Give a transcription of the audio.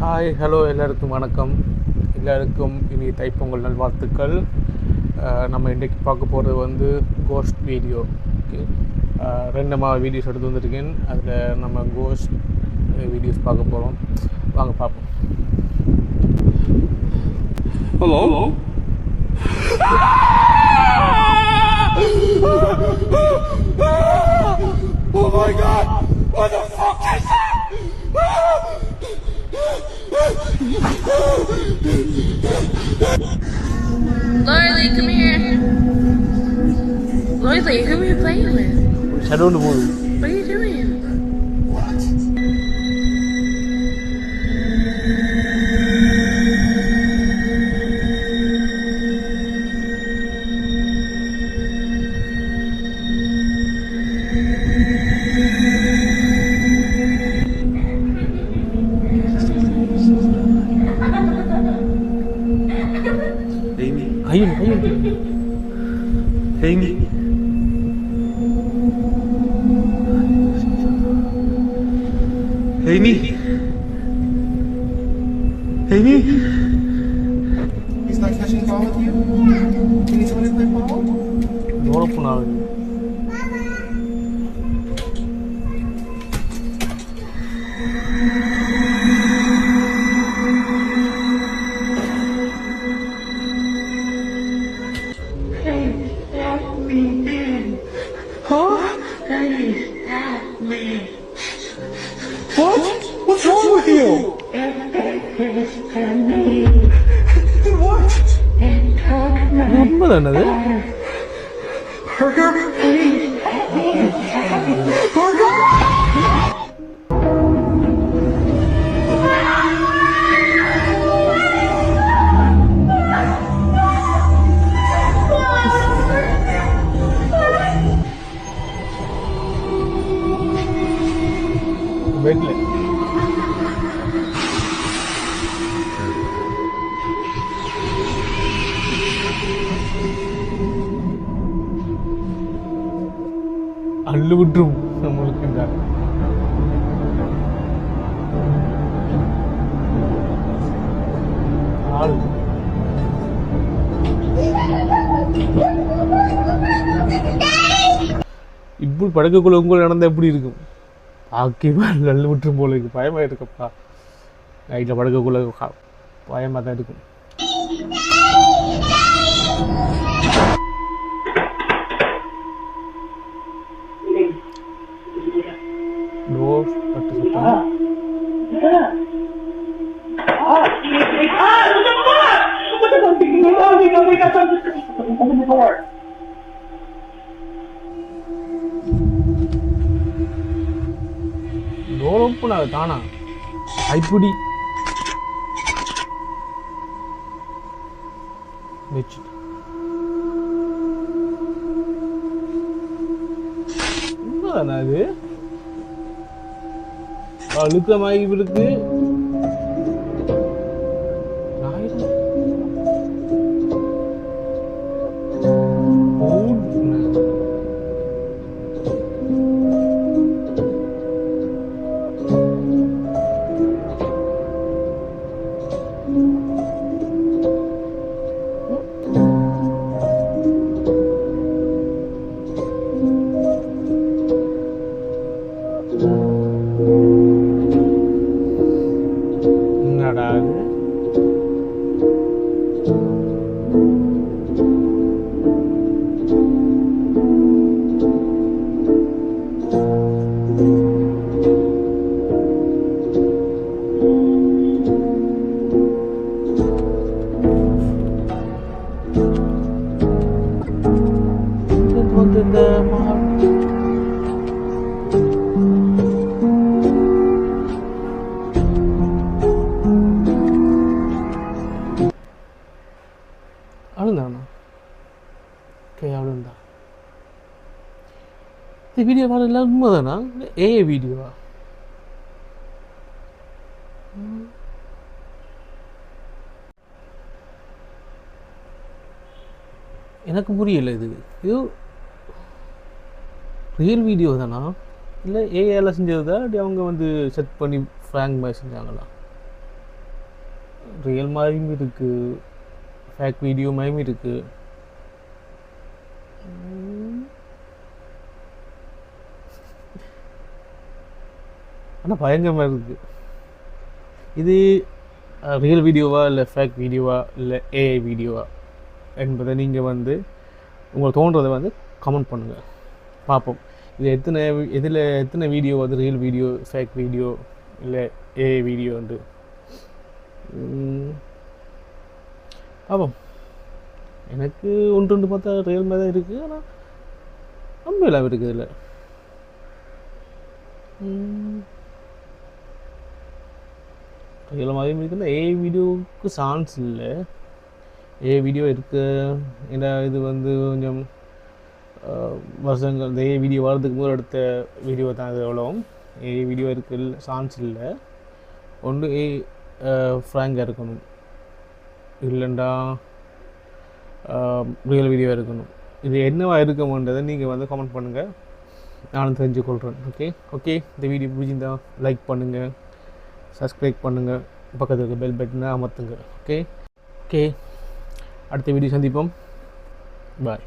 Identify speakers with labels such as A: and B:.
A: Hi hello எல்லாருக்கும் வணக்கம். எல்லாருக்கும் இனி தைப்பொங்கல் நல்வாழ்த்துக்கள். நம்ம இன்றைக்கி பார்க்க போகிறது வந்து கோஸ்ட் வீடியோ. ஓகே, 2 வீடியோஸ் எடுத்து வந்துருக்கேன். அதில் நம்ம கோஸ்ட் வீடியோஸ் பார்க்க போகிறோம். வாங்க பார்ப்போம்.
B: Hello? Oh my god! What the fuck is that?
C: Lorelei, come here. Lorelei, who are you playing with?
A: Shadow in the Moon.
C: What are you doing?
B: What? Amy?
A: Ayun.
B: Amy? Amy? Amy? He's not catching the ball with you? You need someone to play ball?
A: Open ஆகுது.
B: What? What's wrong with you? What?
A: உண்மைதான் அது.
B: Burger? Burger?
A: பெட்ல அள்ளு விட்டுரும் நம்மளுக்கு. இந்த ஆள் இப்படி படுக்கக்குள்ள உங்களை நடந்தால் எப்படி இருக்கும்? ஆக்கியமா நல்ல விட்டுரும் போல இருக்கு. பயமாக இருக்குப்பா. நைட்டில் படுக்கக்குள்ள பயமாக தான் இருக்கும். டோர் தட்டு சத்தம். டோர் ஓப்பன் ஆகுது தானா? ஐப்புடி வச்சு உண்மைதானா? அது அழுக்கமாகி இருக்கு. என்னடா அது? இந்த அழுந்தாண்ணா அழுந்தா. இந்த வீடியோ பாடம் எல்லாம் உண்மைதானா? வீடியோவா? எனக்கு புரியலை. இது ரியல் வீடியோ தானா இல்லை ஏஐல செஞ்சது தான்? அப்படி அவங்க வந்து செட் பண்ணி ஃப்ராங்க் மாதிரி செஞ்சாங்களா? ரியல் மாதிரியும் இருக்குது, ஃபேக் வீடியோ மாதிரியும் இருக்குது. ஆனால் பயங்கரமாக இருக்குது. இது ரியல் வீடியோவா இல்லை ஃபேக் வீடியோவா இல்லை ஏஐ வீடியோவா என்பதை நீங்கள் வந்து உங்களுக்கு தோன்றதை வந்து கமெண்ட் பண்ணுங்கள், பார்ப்போம். இது எத்தனை வீடியோ வந்து ரியல் வீடியோ, ஃபேக் வீடியோ இல்லை ஏஐ வீடியோ வந்து பார்ப்போம். எனக்கு ஒன்று ரெண்டு பார்த்தா ரியல் மாதிரி தான் இருக்குது, ஆனால் ரொம்ப எல்லாம் இருக்குது இல்லை. ரியல் மாதிரி இருக்குன்னா ஏஐ வீடியோவுக்கு சான்ஸ் இல்லை. ஏஐ வீடியோ இருக்கு, ஏன்னா இது வந்து கொஞ்சம் வருஷங்கள் இந்த ஏஐ வீடியோ வரதுக்கு முதல் எடுத்த வீடியோ தான் இது. எவ்வளோ ஏஐ வீடியோ இருக்கு சான்ஸ் இல்லை. ஒன்று ஃப்ராங்காக இருக்கணும், இல்லைண்டா ரியல் வீடியோ இருக்கணும். இது என்னவா இருக்கும்ன்றதை நீங்கள் வந்து கமெண்ட் பண்ணுங்கள், நானும் தெரிஞ்சுக்கொள்கிறேன். ஓகே இந்த வீடியோ பிடிச்சிருந்தா லைக் பண்ணுங்கள், சப்ஸ்கிரைப் பண்ணுங்கள், பக்கத்தில் இருக்க பெல் பட்டனை அமர்த்துங்க. ஓகே அடுத்த வீடியோ சந்திப்போம். பாய்.